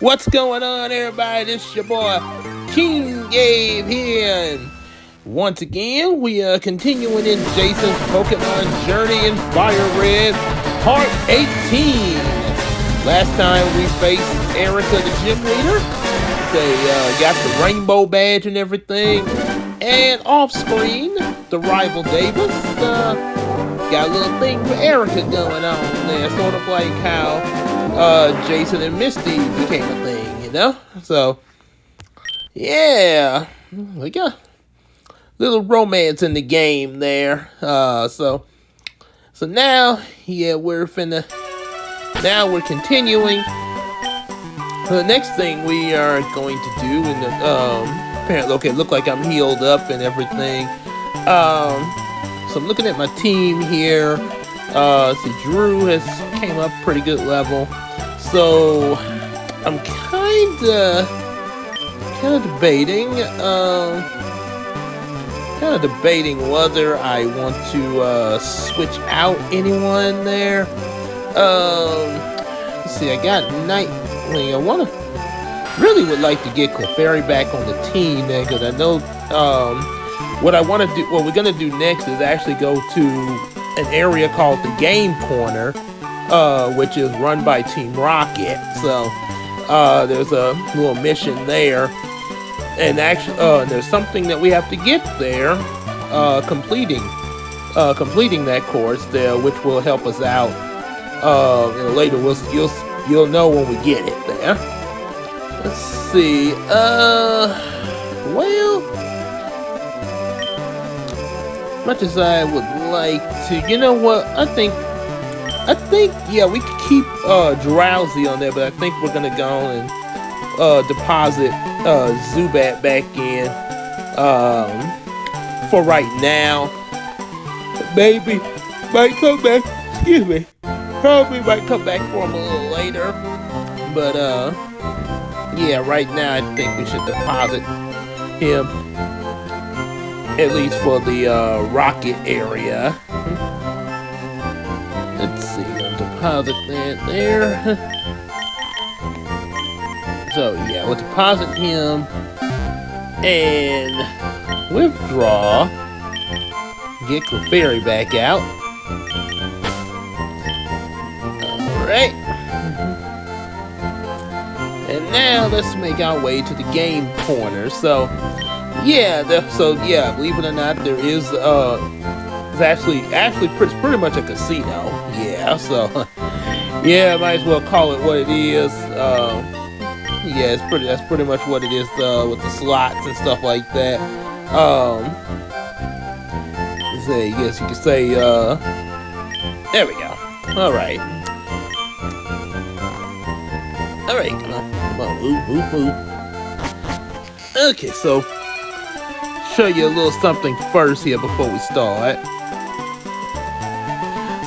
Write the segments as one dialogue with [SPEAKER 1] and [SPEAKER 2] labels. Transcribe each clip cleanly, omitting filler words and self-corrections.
[SPEAKER 1] What's going on, everybody? This is your boy King Gabe here, and once again we are continuing in Jason's Pokemon Journey in Firered, Part 18. Last time we faced Erica, the gym leader. They got the rainbow badge and everything, and off screen, the rival Davis got a little thing for Erica going on there, sort of like how Jason and Misty became a thing, you know? So, yeah, we got a little romance in the game there. So now, yeah, we're continuing. The next thing we are going to do, in the, apparently, okay, look like I'm healed up and everything. So I'm looking at my team here. See, Drew has came up pretty good level. So I'm kind of debating whether I want to switch out anyone there. Let's see, I got Nightwing. Really would like to get Clefairy back on the team there, because I know what I want to do. What we're gonna do next is actually go to an area called the Game Corner, which is run by Team Rocket. So there's a little mission there, and actually there's something that we have to get there, completing that course there, which will help us out. And later you'll know when we get it there. Let's see. Well, much as I would like to, you know what? I think, yeah, we could keep Drowsy on there, but I think we're gonna go and deposit Zubat back in for right now. Maybe might come back. Excuse me. Probably might come back for him a little later, but yeah, right now I think we should deposit him, at least for the Rocket area. Let's see, I'll deposit that there. So yeah, we'll deposit him and withdraw. Get Clefairy back out. Alright. And now let's make our way to the Game Corner. So yeah, believe it or not, there is it's actually pretty much a casino. Yeah, so yeah, might as well call it what it is. Yeah, that's pretty much what it is with the slots and stuff like that. I guess you could say there we go. Alright, come on, move. Okay, so show you a little something first here before we start.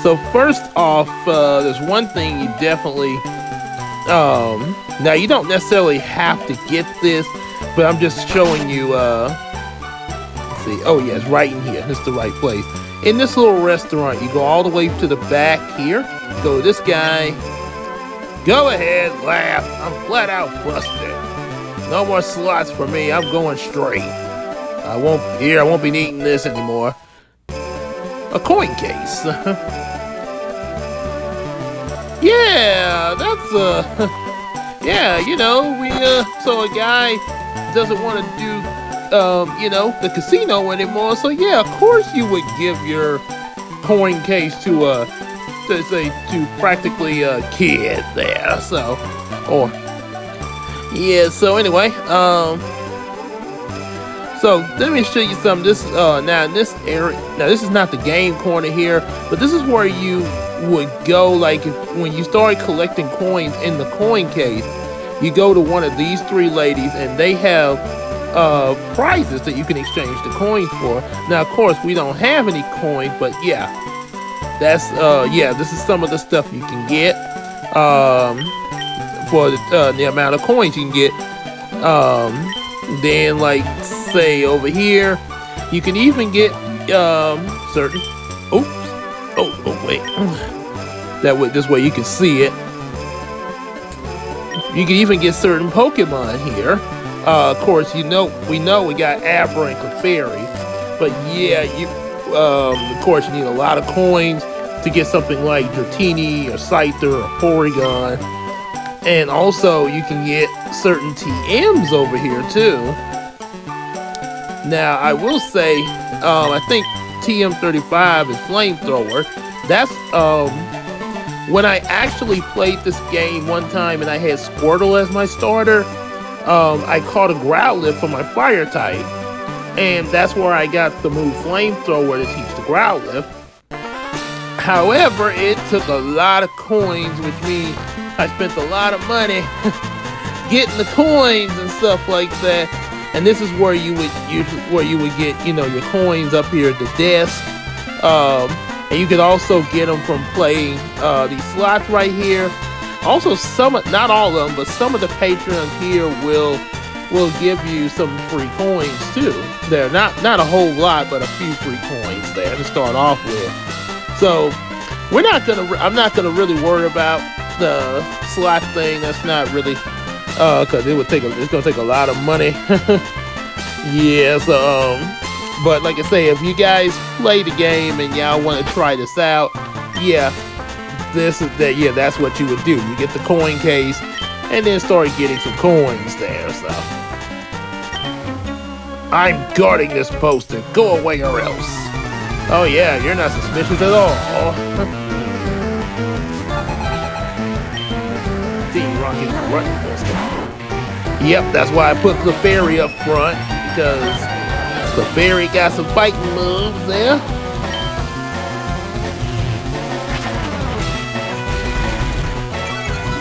[SPEAKER 1] So first off, there's one thing you definitely now you don't necessarily have to get this, but I'm just showing you let's see. Oh yeah, it's right in here. This is the right place. In this little restaurant, you go all the way to the back here. Go to this guy. Go ahead, laugh. I'm flat out busted. No more slots for me. I'm going straight. I won't be needing this anymore. A coin case. Yeah, that's yeah, you know, so a guy doesn't want to do you know, the casino anymore. So yeah, of course you would give your coin case to practically a kid there. So, or yeah. So anyway, so let me show you some. This now in this area. Now this is not the Game Corner here, but this is where you would go. Like when you start collecting coins in the coin case, you go to one of these three ladies, and they have prizes that you can exchange the coins for. Now, of course, we don't have any coins, but yeah, that's yeah, this is some of the stuff you can get for the amount of coins you can get. Then, like, say over here, you can even get certain. Oops. Oh wait. This way you can see it. You can even get certain Pokemon here. Of course, we know we got Abra and Clefairy, but yeah, of course, you need a lot of coins to get something like Dratini or Scyther or Porygon, and also you can get certain TMs over here too. Now, I will say, I think TM35 is Flamethrower. That's when I actually played this game one time and I had Squirtle as my starter, I caught a Growlithe for my fire type. And that's where I got the move Flamethrower to teach the Growlithe. However, it took a lot of coins, which means I spent a lot of money getting the coins and stuff like that. And this is where you would get, your coins up here at the desk. And you could also get them from playing these slots right here. Also, not all of them, but some of the patrons here will give you some free coins too. There, not a whole lot, but a few free coins there to start off with. So I'm not gonna really worry about the slot thing. That's not really because it's gonna take a lot of money. Yeah, so but like I say, if you guys play the game and y'all want to try this out, that's what you would do. You get the coin case and then start getting some coins there. So I'm guarding this poster. Go away or else. Oh yeah, you're not suspicious at all. Team Rocket Grunt Poster. Yep, that's why I put Clefairy up front, because Clefairy got some fighting moves there.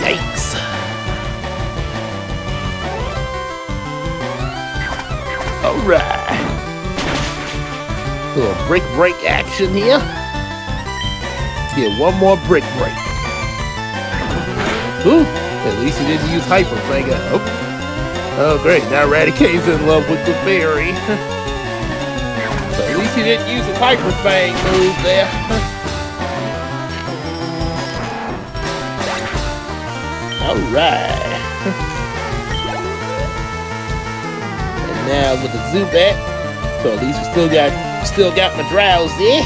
[SPEAKER 1] Yikes. Alright. Little brick break action here. Get one more brick break. Ooh, at least he didn't use Hyper Fang. Oh great, now Raticane's in love with the fairy. At least he didn't use a Hyper Fang move there. Alright. And now with the Zubat. So at least we still got my Drowsy.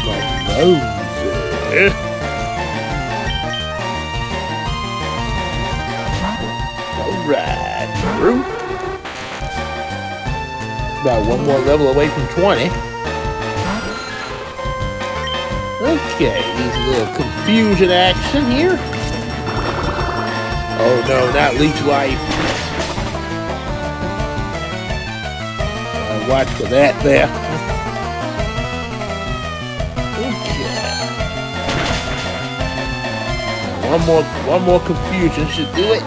[SPEAKER 1] My Rosie. Alright, through. About one more level away from 20. Okay, needs a little confusion action here. Oh no, not Leech Life. Watch for that there. Okay. One more confusion should do it.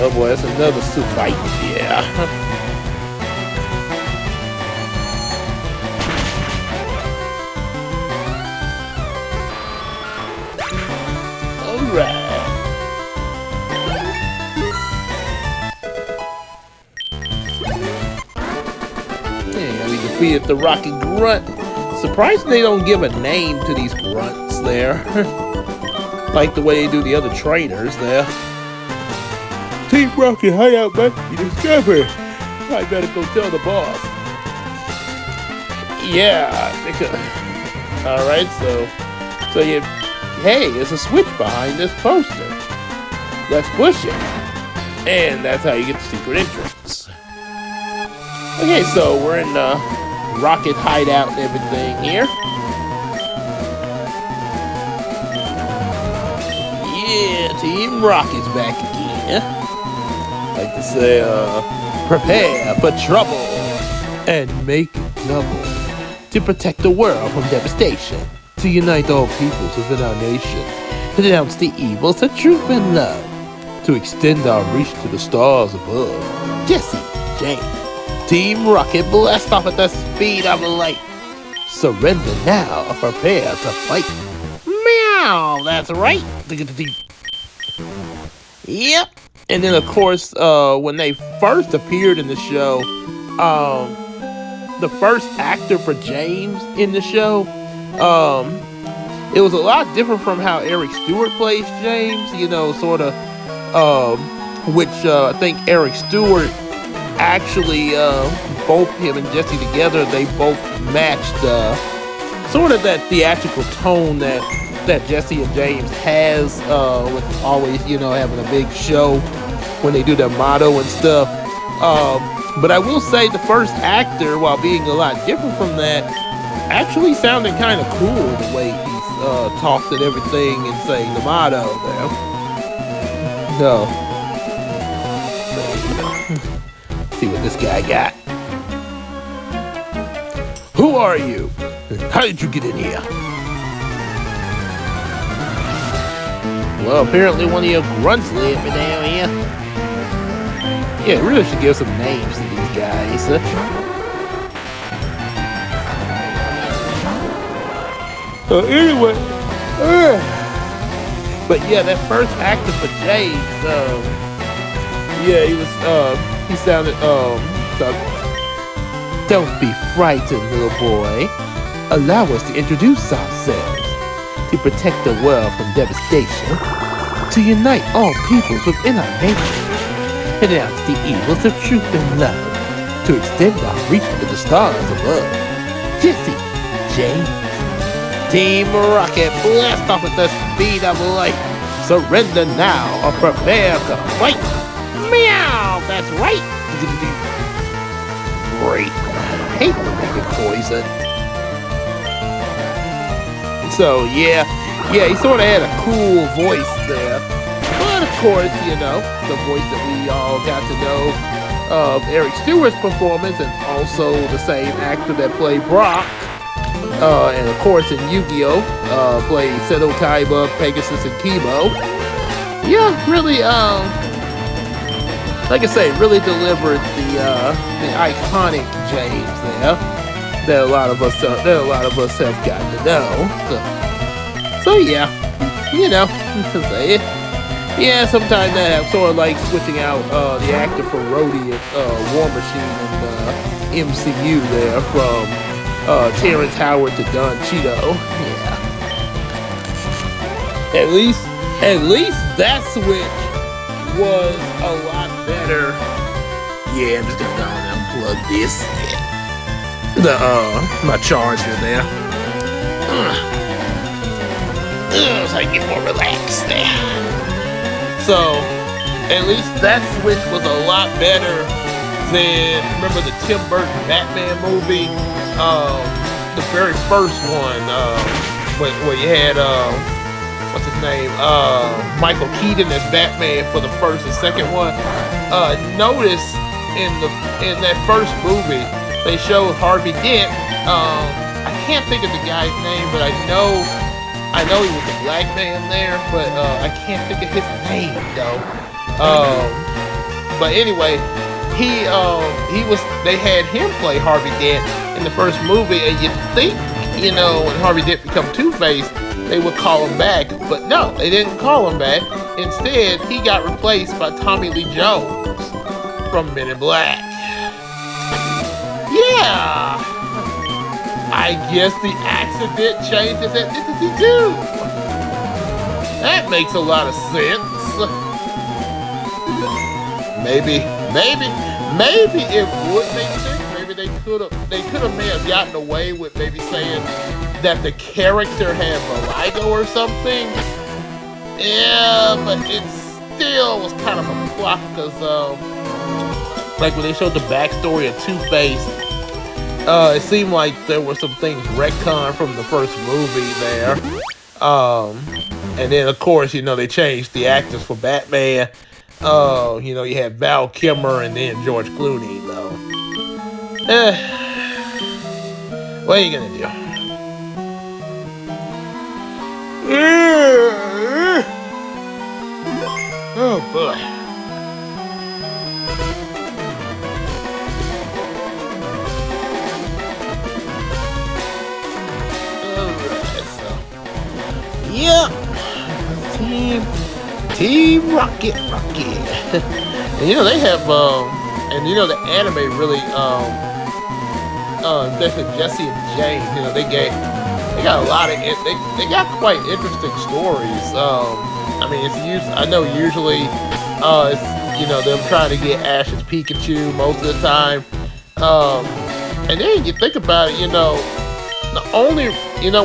[SPEAKER 1] Oh boy, that's another soup bite. Yeah. Alright. We defeated the Rocket Grunt. Surprised they don't give a name to these grunts there. Like the way they do the other trainers there. Team Rocket hideout must be discovered. I better go tell the boss. Yeah. Alright, so you, hey, there's a switch behind this poster. Let's push it. And that's how you get the secret entrance. Okay, so we're in the Rocket hideout and everything here. Yeah, Team Rocket's back again. Like to say, prepare for trouble and make it double. To protect the world from devastation. To unite all peoples within our nation. To denounce the evils of truth and love. To extend our reach to the stars above. Jesse, James. Team Rocket blast off at the speed of light. Surrender now or prepare to fight. Meow, that's right. Yep. And then of course, when they first appeared in the show, the first actor for James in the show, It was a lot different from how Eric Stewart plays James, you know, sort of, which I think Eric Stewart actually, both him and Jesse together, they both matched sort of that theatrical tone that Jesse and James has, with always, you know, having a big show when they do their motto and stuff. But I will say the first actor, while being a lot different from that, actually sounded kind of cool the way he talked and everything and saying the motto there. So, see what this guy got. Who are you? How did you get in here? Well, apparently one of your grunts led me down here. Yeah, really should give some names to these guys. Anyway, but yeah, that first actor for James, yeah, he sounded, don't be frightened, little boy. Allow us to introduce ourselves, to protect the world from devastation, to unite all peoples within our nation, announce the evils of truth and love, to extend our reach to the stars above. Jesse, James, Team Rocket, blast off at the speed of light. Surrender now or prepare to fight. Meow, that's right. Great. I hate when they get poison. So yeah, he sort of had a cool voice there. But of course, you know, the voice that we all got to know of Eric Stewart's performance, and also the same actor that played Brock. And of course in Yu-Gi-Oh! Played Seto Kaiba, Pegasus, and Kibo. Yeah, really, like I say, really delivered the iconic James there that a lot of us have gotten to know. So yeah, you know, yeah, sometimes that have sort of like switching out the actor for Rhodey and War Machine and MCU there from Terrence Howard to Don Cheeto. Yeah. At least that switch was a lot better. Yeah, I'm just gonna go and unplug this. My charger there. So I can get more relaxed there. So, at least that switch was a lot better than, remember the Tim Burton Batman movie? The very first one, where you had, what's his name? Michael Keaton as Batman for the first and second one. Notice in that first movie, they showed Harvey Dent. I can't think of the guy's name, but I know he was a black man there, but I can't think of his name though. But anyway, they had him play Harvey Dent in the first movie, and you think, you know, when Harvey Dent become Two-Face, they would call him back, but no, they didn't call him back. Instead, he got replaced by Tommy Lee Jones from Men in Black. Yeah, I guess the accident changed his identity too. That makes a lot of sense. Maybe it would make sense. Maybe they may have gotten away with maybe saying that the character had vitiligo or something. Yeah, but it still was kind of a plot because, like when they showed the backstory of Two-Face, it seemed like there were some things retconned from the first movie there. And then of course, you know, they changed the actors for Batman. You know, you had Val Kilmer and then George Clooney, though. What are you gonna do? Oh boy. Alright, so. Yep. Team Rocket. And you know, they have, and you know, the anime really, especially Jesse and James, you know, they they got a lot of they got quite interesting stories. I mean, I know usually it's them trying to get Ash's Pikachu most of the time. And then you think about it, the only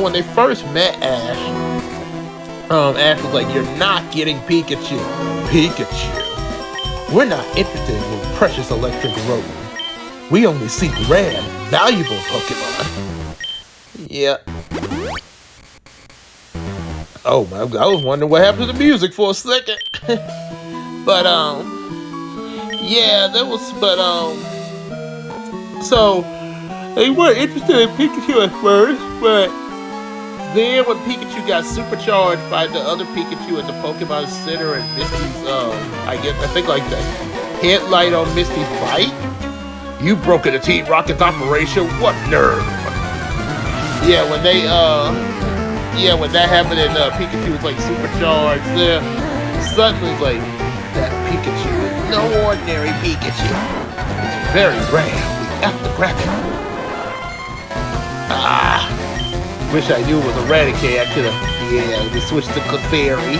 [SPEAKER 1] when they first met Ash, Ash was like, "You're not getting Pikachu, Pikachu. We're not interested in your precious electric robe. We only seek rare, valuable Pokemon." Yeah. Oh my! I was wondering what happened to the music for a second. But yeah, so they weren't interested in Pikachu at first, but then when Pikachu got supercharged by the other Pikachu at the Pokemon Center and Misty's, I think like the headlight on Misty's bike, you broke into Team Rocket's operation. What nerve! Yeah, when when that happened and Pikachu was like supercharged there, suddenly it's like, that Pikachu is no ordinary Pikachu. It's very rare. We have to grab it. Wish I knew it was Eradicate. I could have, we switched to Clefairy.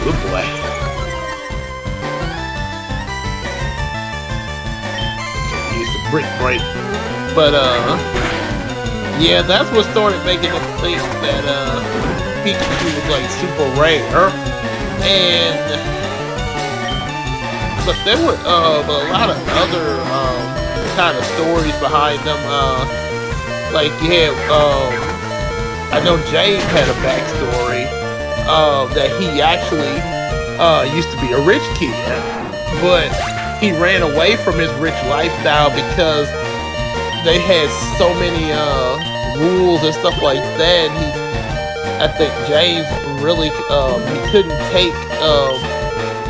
[SPEAKER 1] Good boy. Use the brick break. But, yeah, that's what started making them think that, Pikachu was, like, super rare. But there were, a lot of other, kind of stories behind them. Like, yeah, I know James had a backstory, that he actually, used to be a rich kid, but he ran away from his rich lifestyle because they had so many rules and stuff like that. I think James really he couldn't take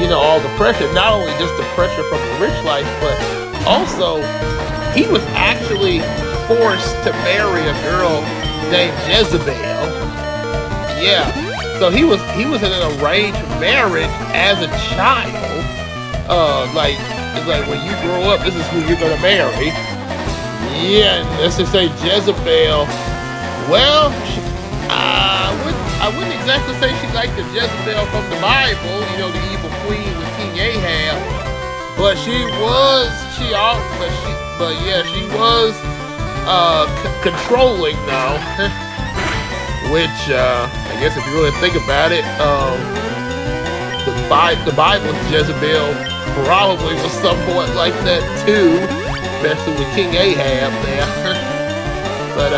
[SPEAKER 1] all the pressure. Not only just the pressure from the rich life, but also he was actually forced to marry a girl named Jezebel. Yeah, so he was in an arranged marriage as a child. It's like when you grow up, this is who you're gonna marry. Yeah, and let's just say Jezebel. Well, I wouldn't exactly say she liked the Jezebel from the Bible, the evil queen with King Ahab. But she was controlling though. Which I guess if you really think about it, the Bible's Jezebel probably was somewhat like that too. Especially with King Ahab there. But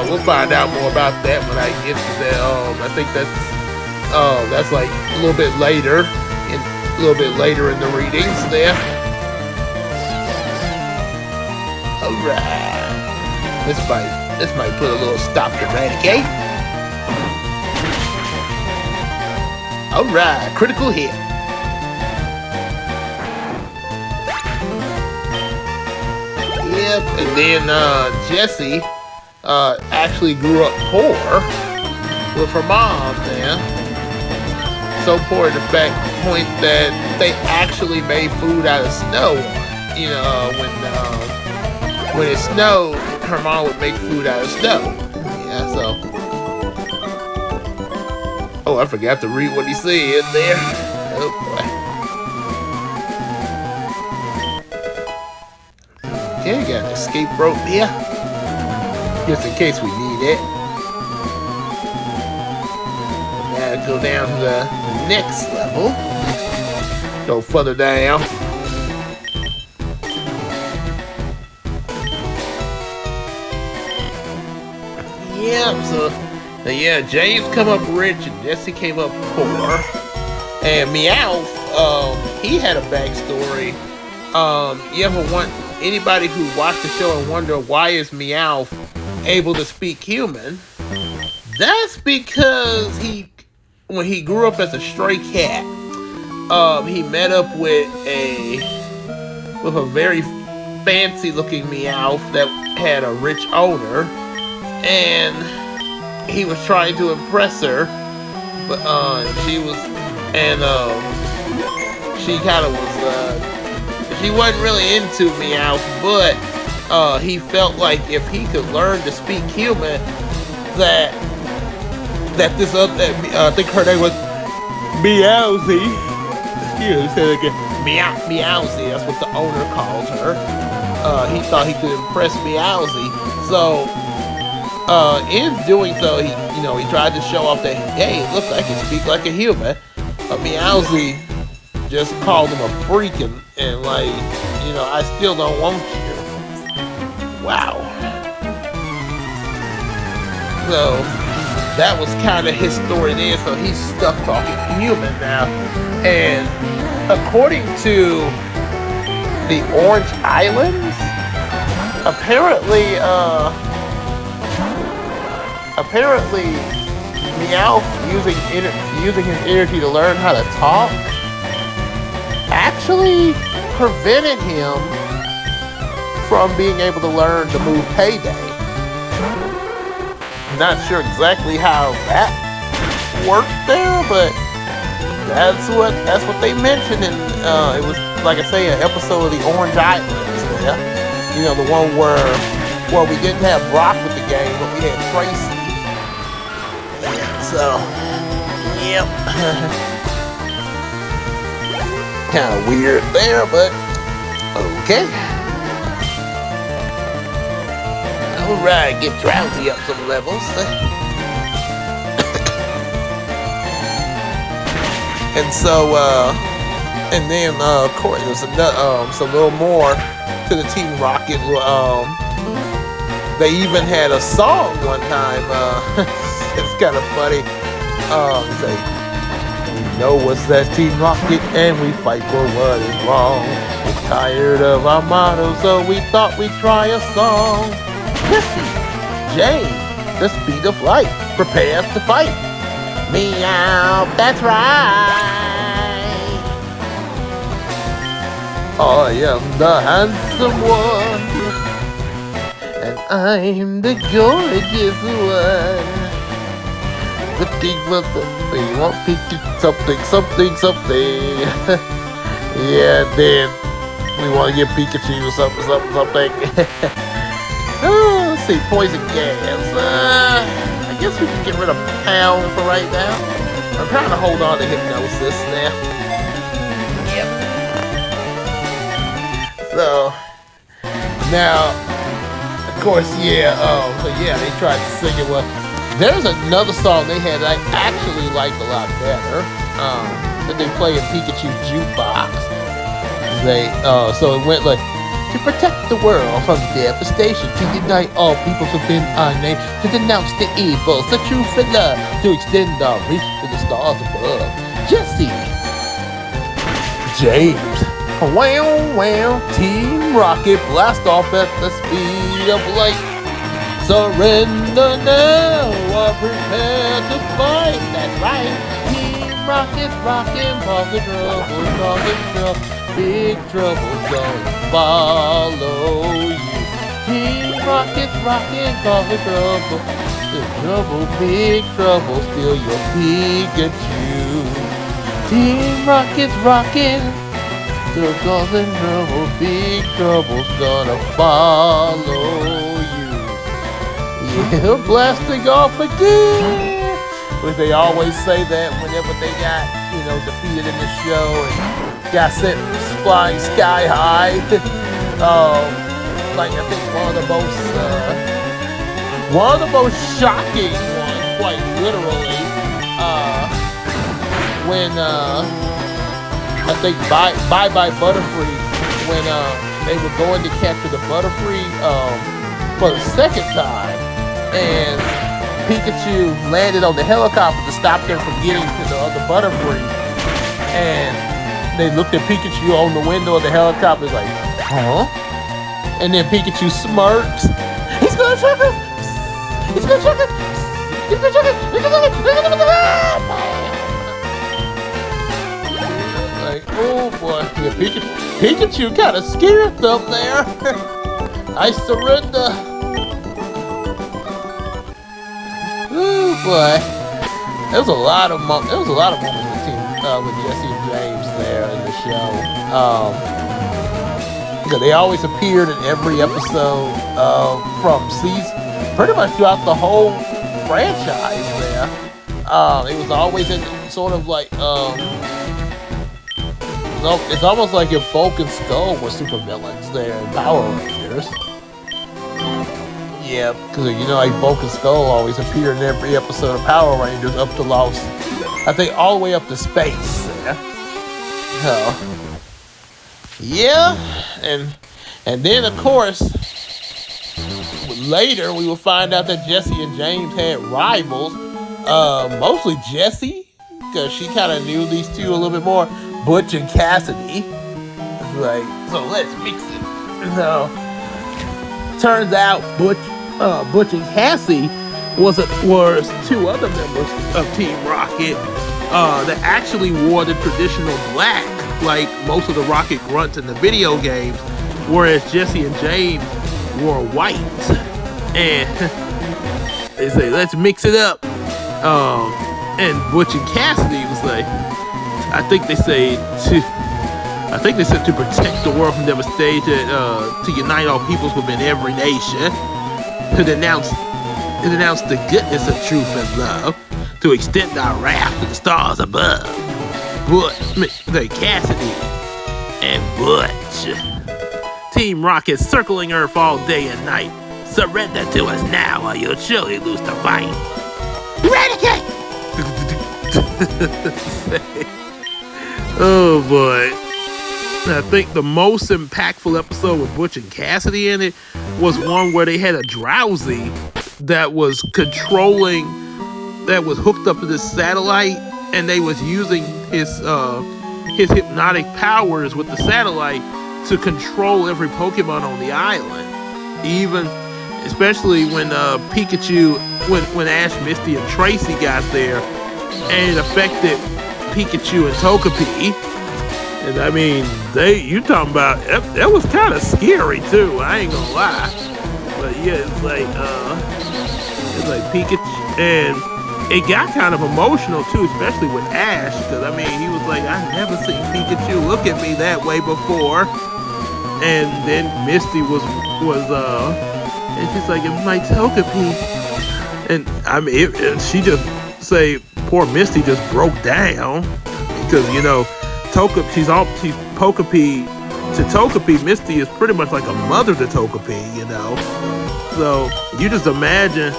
[SPEAKER 1] we'll find out more about that when I get to that. I think that's like a little bit later in the readings there. Alright. This might put a little stop to Eradicate. Alright, critical hit. Yep, and then Jessie actually grew up poor with her mom there. So poor to the point that they actually made food out of snow. When it snowed, her mom would make food out of snow. Yeah, so. Oh, I forgot to read what he said there. Oh boy. Okay, got an escape rope here. Just in case we need it. Now go down to the next level. Go further down. Yep, so yeah, James come up rich and Jesse came up poor. And Meowth, he had a backstory. You ever want anybody who watched the show and wonder why is Meowth able to speak human? That's because when he grew up as a stray cat, he met up with a very fancy looking Meowth that had a rich owner, and he was trying to impress her, but she kind of was, she wasn't really into Meowth, but he felt like if he could learn to speak human, that this other, I think her name was Meowsy. Excuse me, say it again. Meowsy, that's what the owner calls her. He thought he could impress Meowsy, so in doing so, he tried to show off that, hey, it looks like he speaks like a human. Meowsy just called him a freak and like, I still don't want you. Wow. So that was kind of his story there. So he's stuck talking human now. And according to the Orange Islands, apparently Meowth using his energy to learn how to talk actually prevented him from being able to learn the move Payday. Not sure exactly how that worked there, but that's what they mentioned, and it was, like I say, an episode of the Orange Islands. Yeah, the one where we didn't have Brock with the game, but we had Tracy. So, yep. Kind of weird there, but okay. Alright, get Drowsy up some levels. And so, and then, of course, there's a little more to the Team Rocket. They even had a song one time. It's kind of funny. Say, we know what's that Team Rocket, and we fight for what is wrong. We're tired of our motto, so we thought we'd try a song. Jesse, Jane, the speed of light, prepares to fight. Meow, that's right. I am the handsome one, and I'm the gorgeous one. The thing was that we want something. Yeah, then we want to give Pikachu something. Let's see, poison gas. I guess we can get rid of Pound for right now. I'm trying to hold on to Hypnosis now. Yep. So, now, of course, yeah, they tried to sing it. Well, there's another song they had that I actually liked a lot better, that they play in Pikachu Jukebox. So it went like, to protect the world from devastation, to unite all peoples within our name, to denounce the evils, the truth and love, to extend our reach to the stars above. Jesse, James, wow, Team Rocket, blast off at the speed of light. Surrender now, or prepare to fight. That's right, Team Rocket's rockin', causing trouble. Big trouble's gonna follow you. Team Rocket's rockin', causing trouble. Big trouble, steal your Pikachu. Team Rocket's rockin', still causing trouble. Big trouble's gonna follow you. Yeah, blasting off again. But they always say that whenever they got, defeated in the show and got sent flying sky high. Like I think one of the most shocking ones, quite literally, when I think Bye Butterfree, when they were going to capture the Butterfree for the second time, and Pikachu landed on the helicopter to stop them from getting to the other Butterfree, and they looked at Pikachu on the window of the helicopter like, huh? And then Pikachu smirks. He's gonna trick him! He's gonna trick him! He's gonna trick him! He's gonna trick him! Like, oh boy. Yeah, Pikachu kind of scared them there. I surrender. Oh boy. There was a lot of moments with with Jesse and James there in the show. Because they always appeared in every episode from season, pretty much throughout the whole franchise there. It was always in sort of like, it's almost like if Bulk and Skull were supervillains there in Power Rangers. Yeah, because like Bulk and Skull always appear in every episode of Power Rangers up to Lost, I think all the way up to space. Yeah, and then of course later we will find out that Jesse and James had rivals. Mostly Jesse, because she kind of knew these two a little bit more. Butch and Cassidy. So let's mix it. So turns out Butch and Cassie was two other members of Team Rocket that actually wore the traditional black, like most of the Rocket grunts in the video games, whereas Jesse and James wore white. And they say, let's mix it up. And Butch and Cassidy was like, I think they said to protect the world from devastation, to unite all peoples within every nation, to denounce the goodness of truth and love, to extend our wrath to the stars above. Cassidy and Butch. Team Rocket circling Earth all day and night. Surrender to us now or you'll surely lose the fight. Eradicate! Oh boy. I think the most impactful episode with Butch and Cassidy in it was one where they had a drowsy that was hooked up to this satellite, and they was using his hypnotic powers with the satellite to control every Pokemon on the island. Especially when Pikachu, when Ash, Misty, and Tracy got there, and it affected Pikachu and Togepi. And I mean, you talking about, that was kind of scary too, I ain't gonna lie. But yeah, it's like Pikachu, and it got kind of emotional too, especially with Ash, because I mean, he was like, I've never seen Pikachu look at me that way before. And then Misty was and she's like, it's my Togepi. And I mean, she just say, poor Misty just broke down, because she's Togepi to Togepi. Misty is pretty much like a mother to Togepi, So you just imagine,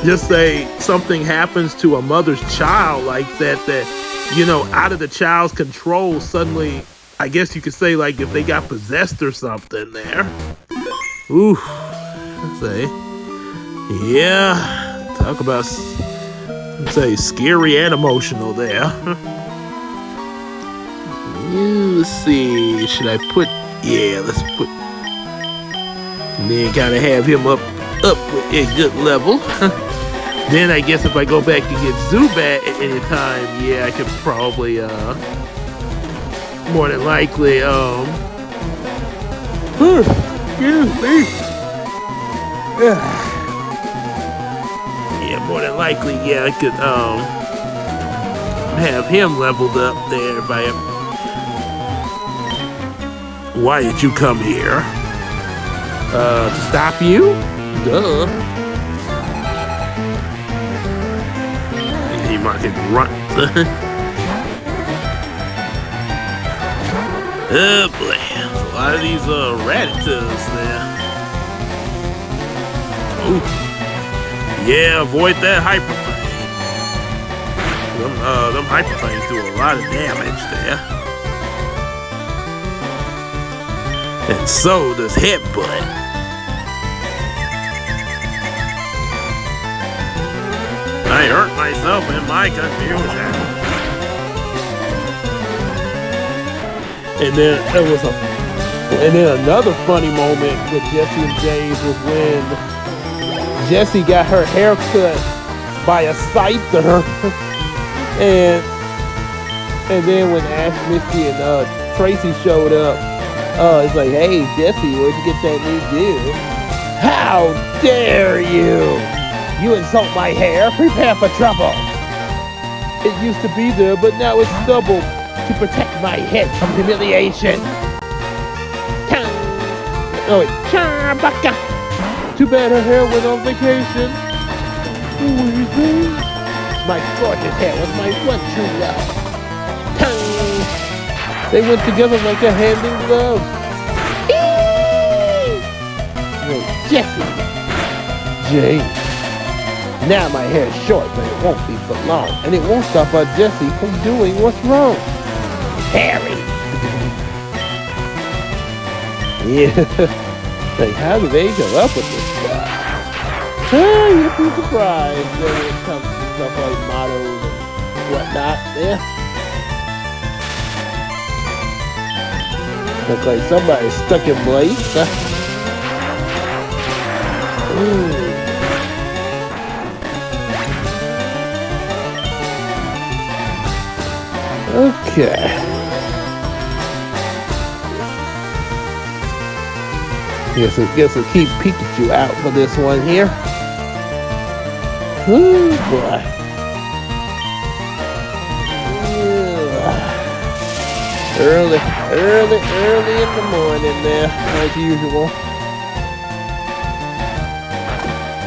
[SPEAKER 1] just say something happens to a mother's child like that, out of the child's control, suddenly, I guess you could say, like if they got possessed or something there. Oof. Say, yeah, talk about, say, scary and emotional there. Let's see, should I put, let's put, and then kind of have him up with a good level. Then I guess if I go back and get Zubat at any time, I could probably, more than likely, excuse me. More than likely, I could have him leveled up there if I am. Why did you come here? To stop you? Duh. He might run. Oh boy, a lot of these Rattatas there. Ooh. Yeah, avoid that Hyper Flame. Them Hyper Flames do a lot of damage there. And so does Headbutt. I hurt myself in my confusion. And then another funny moment with Jesse and James was when Jessie got her hair cut by a scyther, and then when Ash, Misty, and Tracy showed up, it's like, hey, Jessie, where'd you get that new do? How dare you! You insult my hair? Prepare for trouble! It used to be there, but now it's double to protect my head from humiliation. Oh wait, Charbaka. Too bad her hair went on vacation. My gorgeous hair was my one true love. They went together like a hand in glove. No, Jessie. Jane. Now my hair is short, but it won't be for long, and it won't stop our Jessie from doing what's wrong. Harry. Yeah. Like, how do they come up with this stuff? You'd be surprised when it comes to stuff like mottos and whatnot. Yeah. Look like somebody stuck in place. Okay. Guess we'll keep Pikachu out for this one here. Ooh, boy. Early in the morning there, as usual.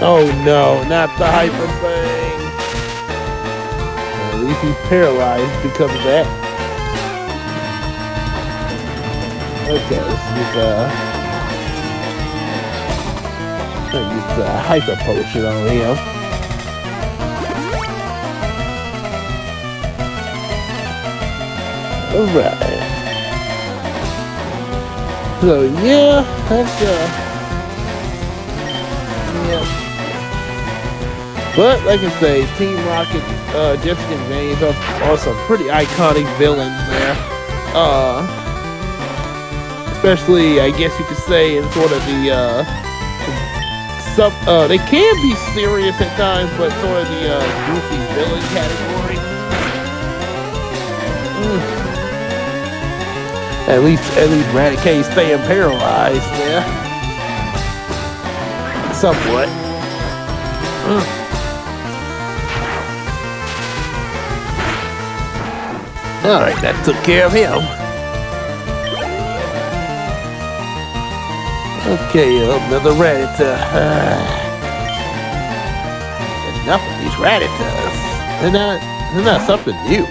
[SPEAKER 1] Oh no, not the hyper thing. At least he's paralyzed because of that. Okay, let's use a hyper potion on him. Alright. So yeah, that's yeah. But like I say, Team Rocket, Jessica and James are some pretty iconic villains there. Especially, I guess you could say, in sort of the they can be serious at times, but sort of the goofy villain category. At least Raticane's staying paralyzed there. Somewhat. Alright, that took care of him. Okay, another Rattata. Enough of these Rattatas. They're not something new.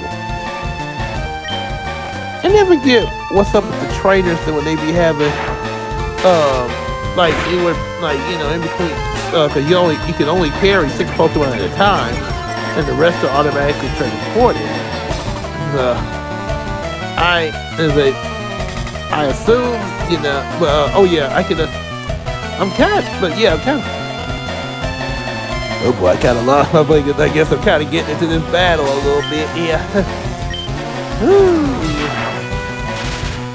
[SPEAKER 1] I never get what's up with the trainers that when they be having, like anywhere, like in between, cause you can only carry 6 Pokemon at a time, and the rest are automatically transported. I assume, oh yeah, I'm kind of, oh boy, I kind of lost my blanket. I guess I'm kind of getting into this battle a little bit, yeah.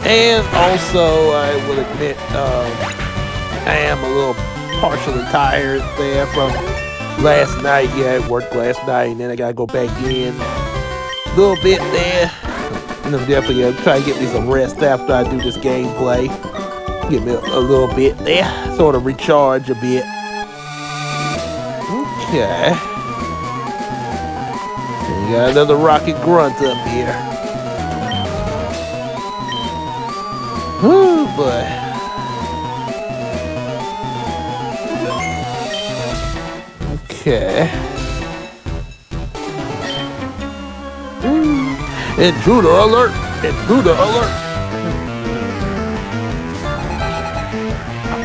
[SPEAKER 1] And also, I will admit, I am a little partially tired there from last night. Yeah, I worked last night, and then I gotta go back in a little bit there. And I'm definitely gonna try to get me some rest after I do this gameplay. Get me a little bit there, sort of recharge a bit. Okay. And you got another Rocket Grunt up here. Oh boy. Okay. Intruder alert! Intruder alert!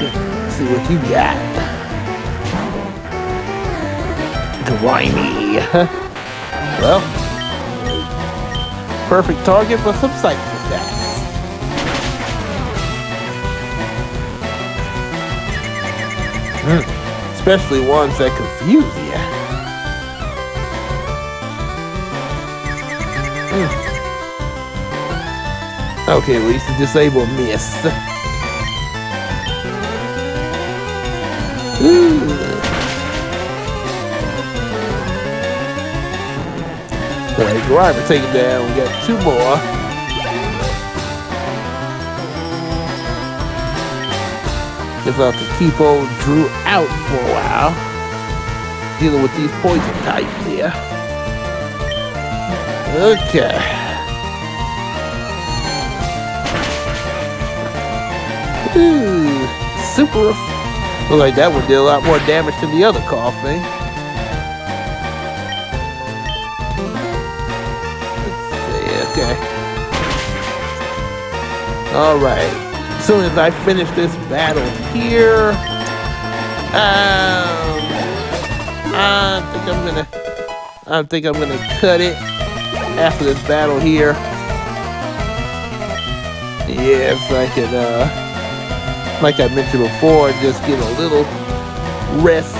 [SPEAKER 1] Let's see what you got. Grimy. Well, perfect target for some psychic attacks. Especially ones that confuse you. Okay, at least the disable missed. Alright, Grimer take it down. We got 2 more. Guess I'll have to keep old Drew out for a while. Dealing with these poison types here. Okay. Ooh, super. Look like that one did a lot more damage than the other coffee. Let's see. Okay. All right. As soon as I finish this battle here, I think I'm gonna cut it after this battle here. Yes, I can. Like I mentioned before, just get a little rest,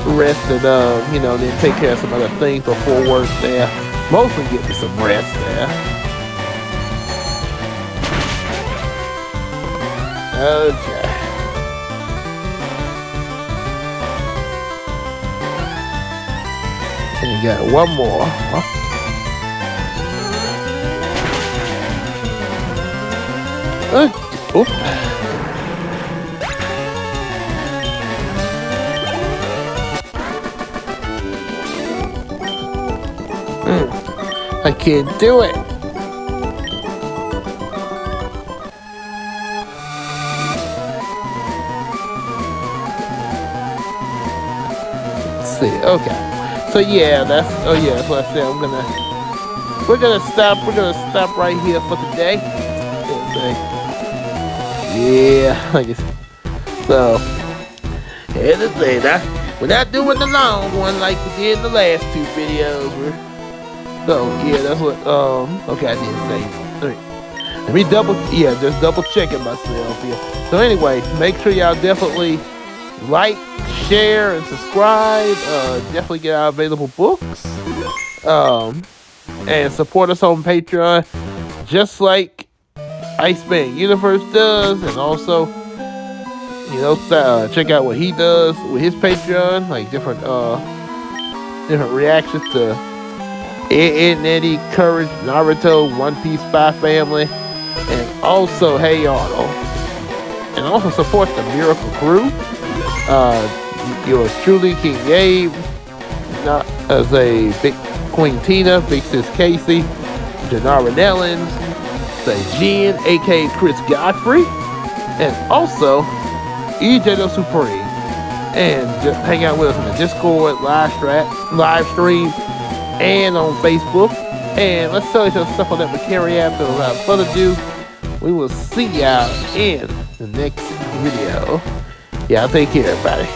[SPEAKER 1] and you know, then take care of some other things before work there. Mostly get me some rest there. Okay. And you got one more. Oops. I can't do it. Let's see. Okay. So yeah, that's that's what I said. We're gonna stop right here for today. Yeah, I guess. So here's the thing. We're not doing the long one like we did in the last two videos. So yeah, that's what. Okay, I didn't say. Let me just double checking myself here. So anyway, make sure y'all definitely like, share, and subscribe. Definitely get our available books. And support us on Patreon, just like Iceman Universe does, and also, you know, check out what he does with his Patreon, like different reactions to Ed and Eddie, Courage, Naruto, One Piece, Spy Family, and also Hey Arnold. And also support the Miracle Crew. Yours truly, King Gabe, not as a Big Queen Tina, Big Sis Casey, Janara Nellens, the Jen, aka Chris Godfrey, and also EJ the Supreme. And just hang out with us in the Discord, live stream, and on Facebook. And let's tell each other stuff on that Macari app. So without further ado, we will see y'all in the next video. Y'all take care, everybody.